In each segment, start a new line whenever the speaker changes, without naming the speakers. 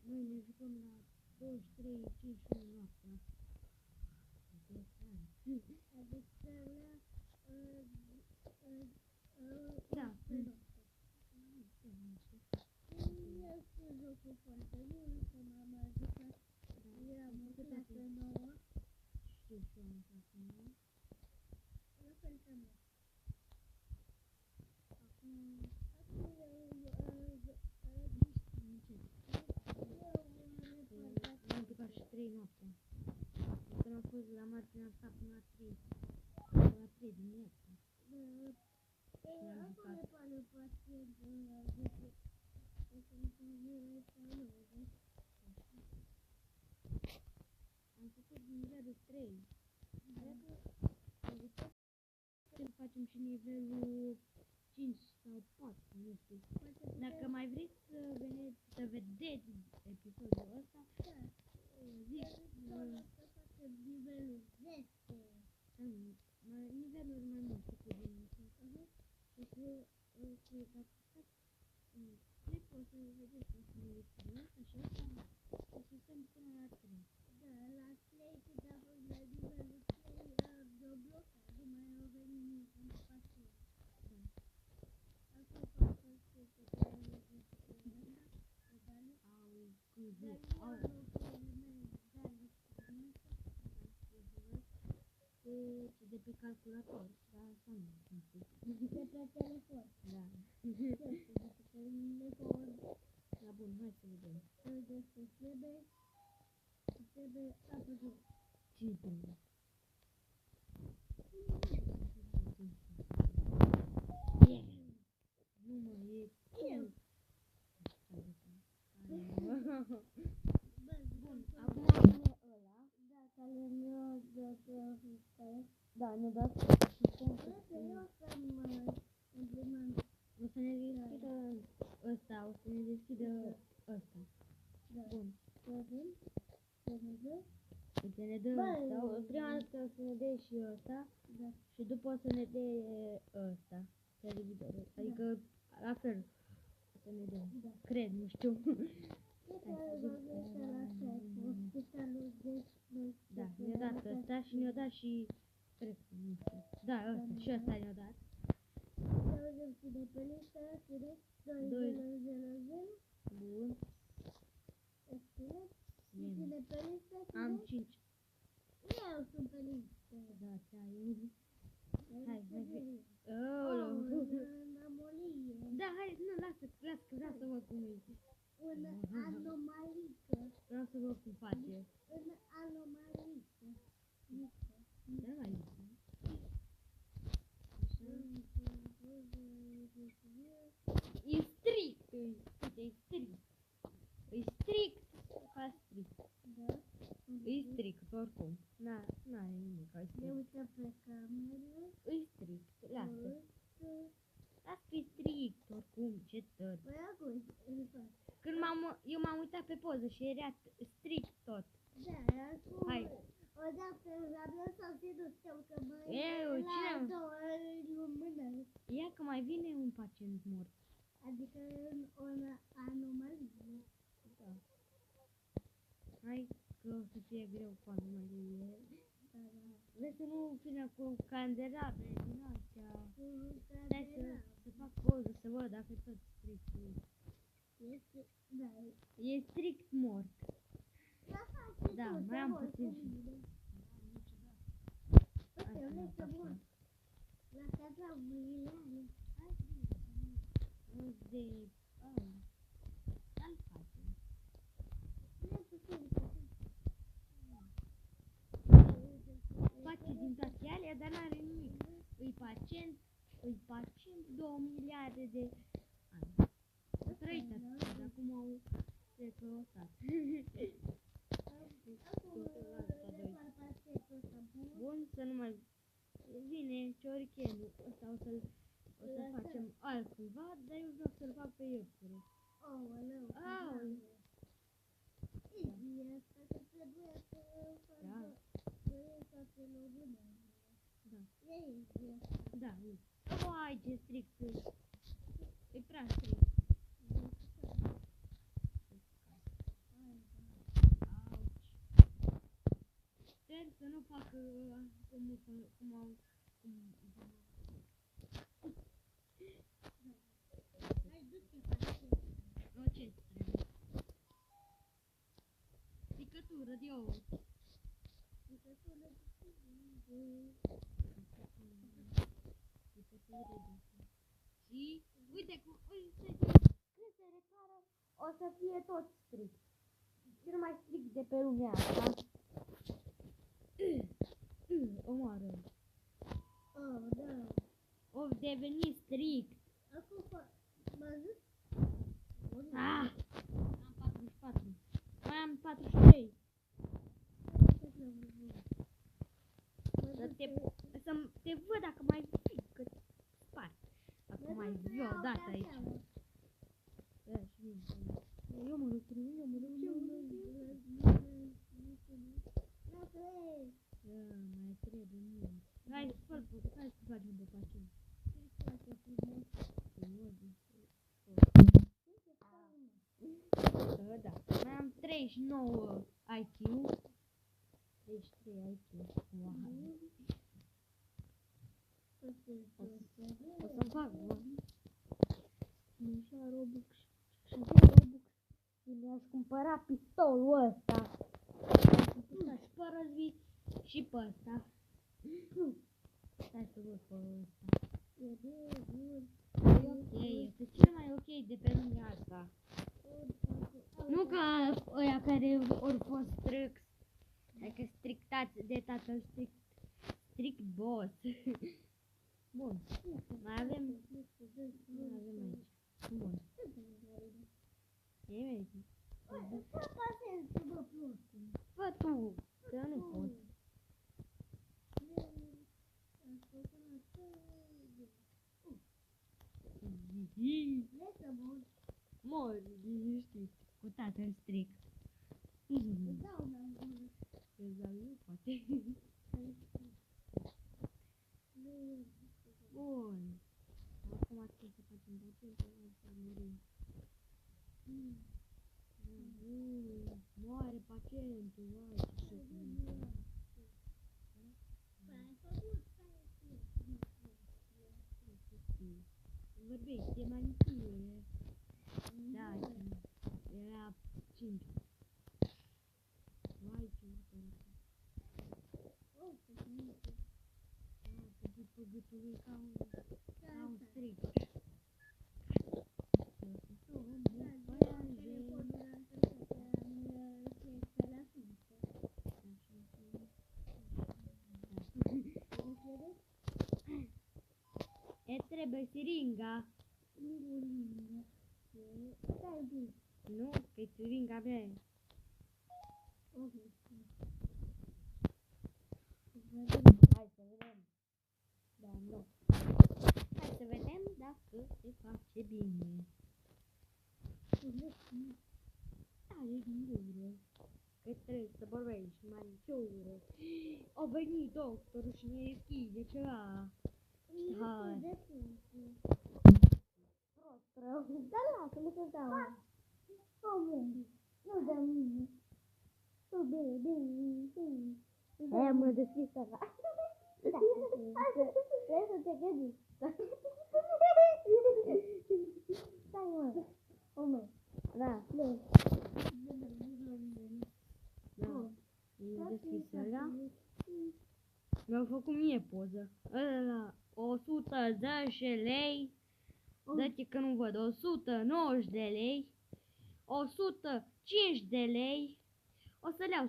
Noi ne jucăm la 23:51 noaptea. Da.
Jocul foarte bun, că m-am jucat, eram în clasă 9.
Știu și eu în clasă 9.
La fel ca mine.
Acum am jucat și 3 noaptea. Când am fost la margine, am stat până la 3. La 3 dimineața.
Acum ne pare pacient la 10.
Am făcut nivelul 3. Să facem și nivelul 5 sau 4, nu știu. Dacă mai vreți să vedeți episodul ăsta, zic,
să facem nivelul 10.
niveluri mai multe cu genul ăsta. Deci, dacă stați clip, o să vedeți că o să ne ieșim ăsta și ăsta, o să stăm până la 3.
Da, la 3, când am fost la nivelul 3, am blocat, nu mai au venit nimic în spațiu. Acum fac că
de pe calculator, dar asta nu știu.
De pe telefon.
Da.
De pe telefon.
Da, bun, hai să vedem.
Trebuie apăsat.
Ce trebuie? Nu mă, e cool. Bun, acum vine ăla.
Da, care mi-a dat fiecare.
Da, ne dați
Eu să-mi implement.
o să ne deschidă ăsta, o să ne deschidă ăsta.
Da.
Bun.
Să
Ne dă ăsta, prima dată o să ne dea și ăsta
Da.
și după o să ne dea ăsta, televidorul, adică la fel o să ne dea,
Da.
cred, nu știu. Da, ne-a dat ăsta și ne-a dat și, cred, nu știu, da, ăsta și ăsta ne-a dat.
Cine pe listă, cine? 2,
Doi.
0, 0, 0.
Bun,
Cine pe listă, cine?
am 5.
Eu sunt pe listă.
Da, ți-ai. Hai.
Oh,
Oh,
în amolie.
da, hai, nu, lasă, că vreau să văd cum e.
În anomalică.
Vreau să văd cum face.
În anomalică.
Da, mai e strict, e strict. E strict ca strict.
Da?
E strict, oricum. N-are nimic, e
Ne
strict.
uităm pe cameră.
E strict, lasă. Lasă că e strict, oricum, ce tăr.
Păi acum, îl fac.
Când eu m-am uitat pe poză și era strict tot.
Da, acum,
Hai.
odată am lăsat ținut eu că mă
Eu, cine?
la două în mână.
Ia că mai vine un pacient mort.
Adică în o anomalie.
Da. Hai că o să fie greu cu anomalie.
Da.
Vrei să nu vină cu candelabre din astea?
Stai
Stai să fac poză să văd dacă e tot strict.
este, da.
E strict mort. Da, mai am puțin.
Uite, uite, bun. La casa mâinile.
De... Hai facem. Face din toate alea, dar n-are nimic. Îi pacient, 2 miliarde de ani. A trăit atât, acum au recolosat. Bun, să nu mai vine ciorichenul. Ăsta o să facem altcuiva, dar eu vreau să-l fac pe iepure.
Aoleu.
Aoleu.
Asta că trebuie să facă. Trebuie să se lovână.
Da.
Ei,
Da, uite. Uai, ce strict. E prea strict. Sper să nu facă cum au...
Hai, du-te, face.
Nu, ce trebuie? Picătură de ou.
Picătură de
Picătură de ou. Și, uite cum, uite, când se repară, o să fie tot strict. Cel mai strict de pe lumea asta. Omoară.
Oh, da.
O deveni strict.
Acum m-a zis?
Ah! Am 44. Mai am 43. Să te văd dacă mai vii, că spar. Acum mai vii o dată aici. Da, și vin. Eu mă rog, eu mă rog, eu mă rog. Da, mai trebuie mult. Hai, spăl, hai să facem pe pachet. Da. Mai am 39 IQ. 33 IQ. O să fac, bă. 5 Robux. 6 Robux. Și mi-aș cumpăra pistolul ăsta. Și pe răzvit și pe ăsta. Stai să văd pe ăsta. E ok, este cel mai ok de pe lumea asta. Nu ca ăia care ori fost strict. Adică strictați de tatăl strict boss. Bun. Mai avem aici. Bun. E aici. Fă tu, că eu nu pot. Mori, liniștit, cu tatăl strict. Îți dau eu, poate. Bun. Acum trebuie să facem pacientul, să murim. Moare pacientul, vai, ce vorbești de manicure. Da, era 5. Vai, ce urcă. Să pui pe gâtul lui ca un strict. E trebuie siringa. Nu, că e siringa mea. Hai să vedem. Da, nu. Hai să vedem dacă se face bine. Are din gură. Că trebuie să vorbești mai ușor. A venit doctorul și ne deschide ceva. Hai. Prost rău. Da, lasă-mă să dau. Nu dă mine. Nu, bine. Aia mă deschis ăla. Da, trebuie să te gândești. Stai, mă. O, mă. Da. Da. E deschis ăla. Mi-au făcut mie poză. Ăla, 110 lei. Dă-te că nu văd. 190 de lei. 105 de lei. O să le iau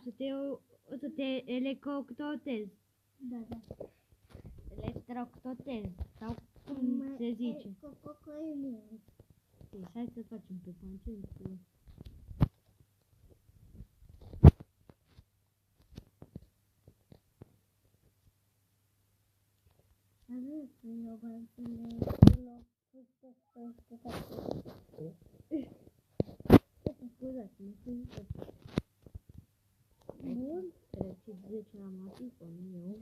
să te electrocutezi.
Da.
Electrocutezi. Sau cum se zice. Deci, hai să facem pe pacientul. Scuzați-mă, bun. Răcit 10 la matică, nu eu.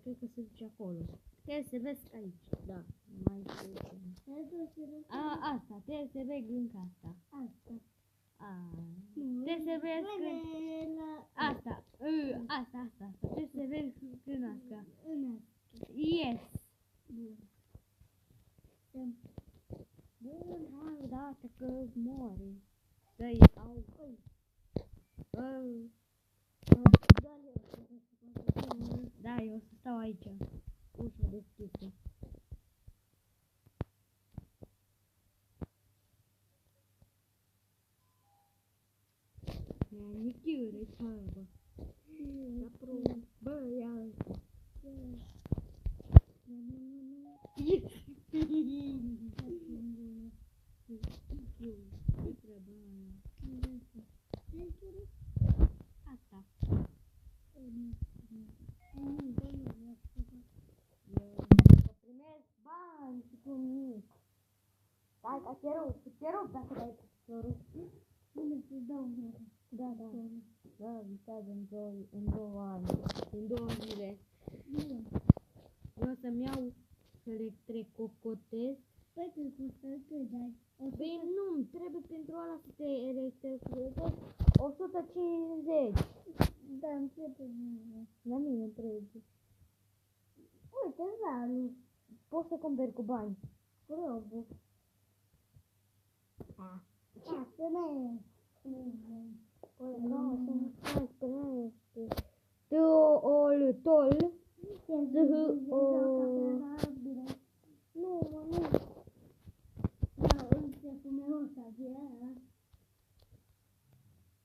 Cred că se duce acolo. TSB aici, da. Mai știu. Asta, TSB gânca asta.
Asta.
TSB asta. Asta. TSB gânasca. Yes. Bun, hai, dată că mori. Dă-i, au. Da, eu o să stau aici. Ușa deschisă. Nichiure, bă. Bă, ia. Asta. Primesc bani și cu mic. Stai, ca te rog dacă dai piciorul.
Bine, să-ți dau un
Da. Da, visează în 2 ani, în 2 zile. Eu o să-mi iau electrococotez.
Păi, te costă cât dai?
Păi nu, trebuie pentru ăla să te electrococotez 150.
Da, îmi trebuie mine.
La mine îmi trebuie.
Uite, valul.
Poți să cumperi cu bani.
Robux. Asta nu e.
Tol.
Nu. Da, uite cum e ăsta, de aia.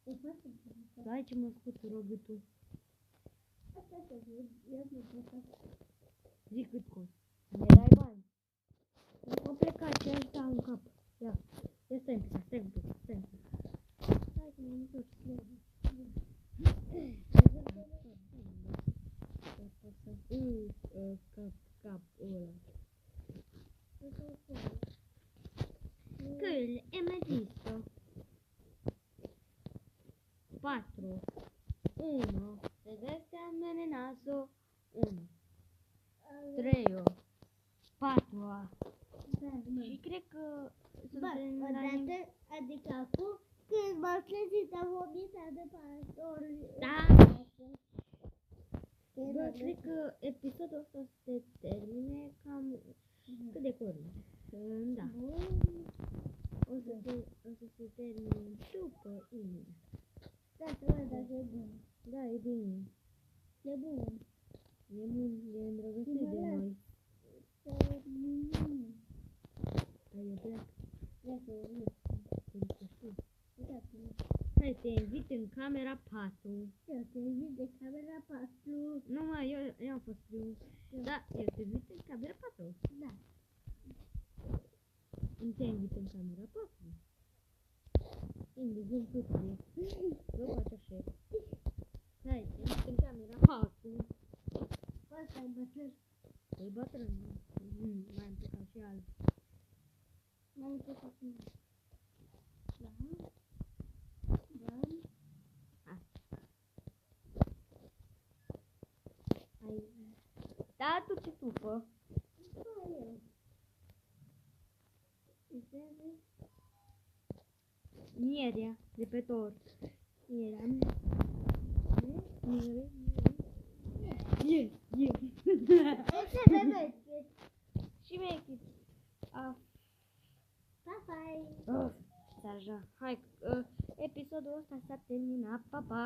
E foarte bine.
Dai ce mă scuți robitul.
Asta se vede, eu nu pot să...
Zic cât costă. Ne dai bani. Nu pleca ce ăsta în cap. Ia stai un pic. Stai că mă întorc. Cap ăla. Câl, esisto. 4. 1. Vedete avvelenato. 1. 3. 4. Și cred că suntem la
odată, adică acum, când m-am trezit, am vomit de pastor.
Da. Bă, cred că episodul ăsta o să se termine cam cât de curând. Da. O să se termine după imediat.
Da, să văd dacă e bun.
Da, e bine.
E bun.
E îndrăgostit de noi. Hai, eu plec. Hai, te invit în camera 4.
Eu te invit de camera 4.
Nu, mă, eu am fost primul. Da, eu te invit în camera 4.
Da.
Nu te invit în camera 4. Individual putere. Nu faci așa. Hai, te invit în camera 4.
Ăsta e bătrân.
E bătrân. Mai am plecat și alții.
Mai uite cu tine. Da.
Hai. Da, tu ce tupă?
Da, eu.
Mierea de pe tort. Mierea.
Este bebete.
Și mechit.
Pa, pa.
Sarja. Hai, episodul ăsta s-a terminat. Pa, pa.